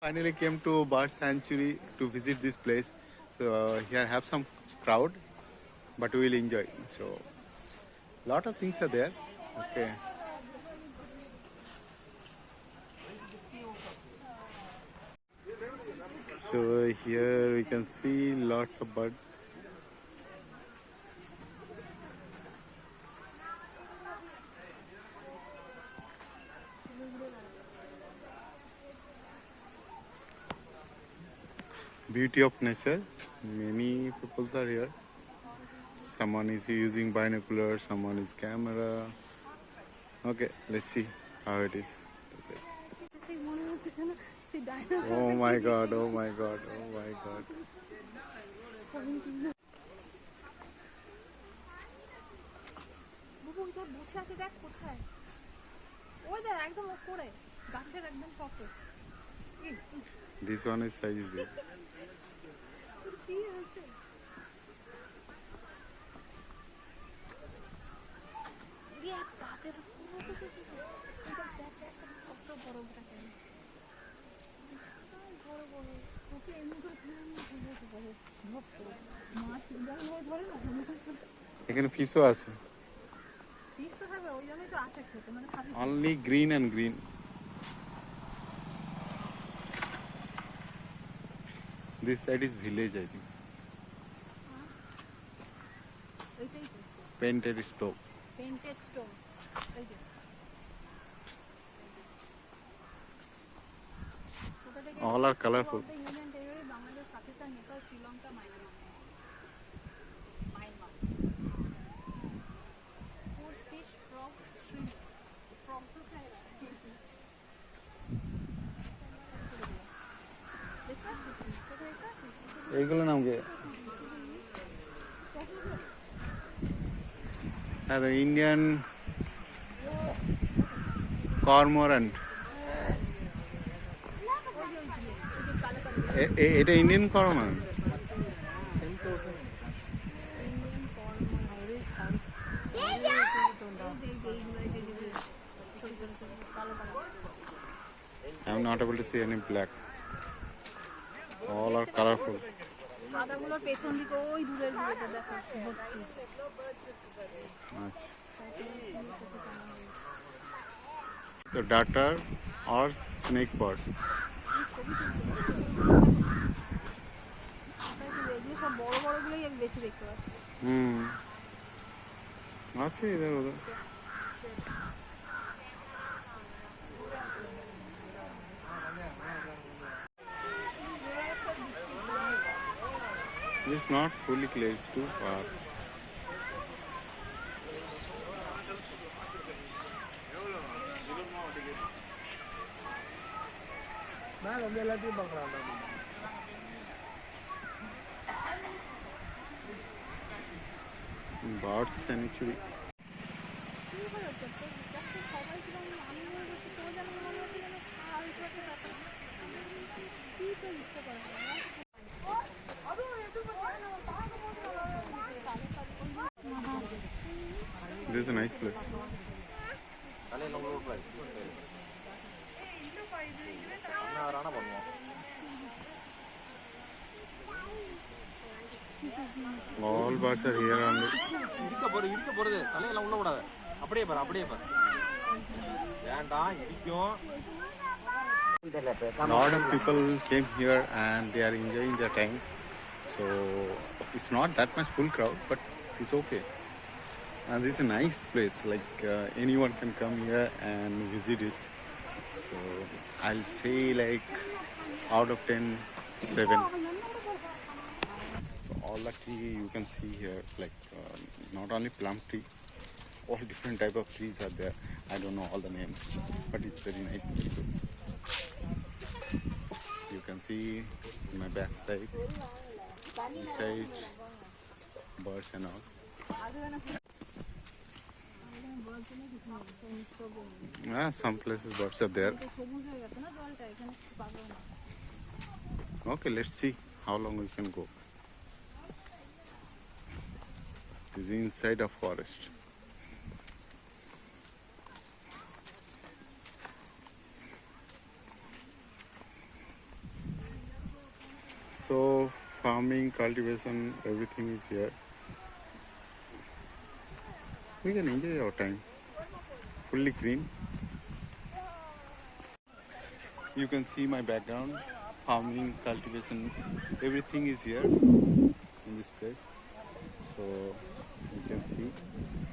Finally came to bird sanctuary to visit this place. So here have some crowd, but we will enjoy. So lot of things are there. Okay. So here we can see lots of birds. Beauty of nature. Many people are here. Someone is using binocular, someone is camera. Okay, let's see how it is. Oh my god, oh my god, oh my god. বসে আছে দেখ কোথায় ওই দেখ একদম উপরে গাছের একদম টপে This one is size big. কি হয়েছে ইয়ে বাপরে কত বড় থাকে বড় বড় ওকে এমনি করে মাছ ধরে না এখানে ফিশও আছে ফিশ তো থাকবে ওই জন্যই তো আসে খেতে মানে খাবি only green and green. This side is village, I think. ওইটাই তো Painted stove. পেইন্টেড স্টোন এই যে All are colorful. Union territory Bangladesh Pakistan Nepal Sri Lanka Myanmar food fish frogs shrimps ফ্রগসও খায় এইগুলো নাম কি? হ্যাঁ, the Indian cormorant. এটা Indian cormorant. I'm not able to see any black. All are colorful. সাদাগুলোর পেছন দিকে ওই দূরের দিকে দেখো ভর্তি The darter or snake bird. এগুলো সব বড় বড়গুলোই আমি বেশি দেখতে পাচ্ছি আছে इधर उधर. It's not fully clear, it's too far. Bird sanctuary. সবাই ছিল আমি তো যেন মনে হচ্ছে যেন কি তো ইচ্ছে করে This is a nice place. All birds are here only. Lot of people came here and they are enjoying their time. So it's not that much full crowd, but it's okay. And this is a nice place. Like anyone can come here and visit it. So I'll say like out of 10, 7. So all the tree you can see here, like not only plum tree, all different type of trees are there. I don't know all the names, but it's very nice, very good. You can see my back side, this side, birds and all. Some places birds are there. Okay, let's see how long we can go. This is inside a forest. So farming, cultivation, everything is here. We can enjoy our time. Fully green. You can see my background. Farming, cultivation, everything is here in this place. So you can see.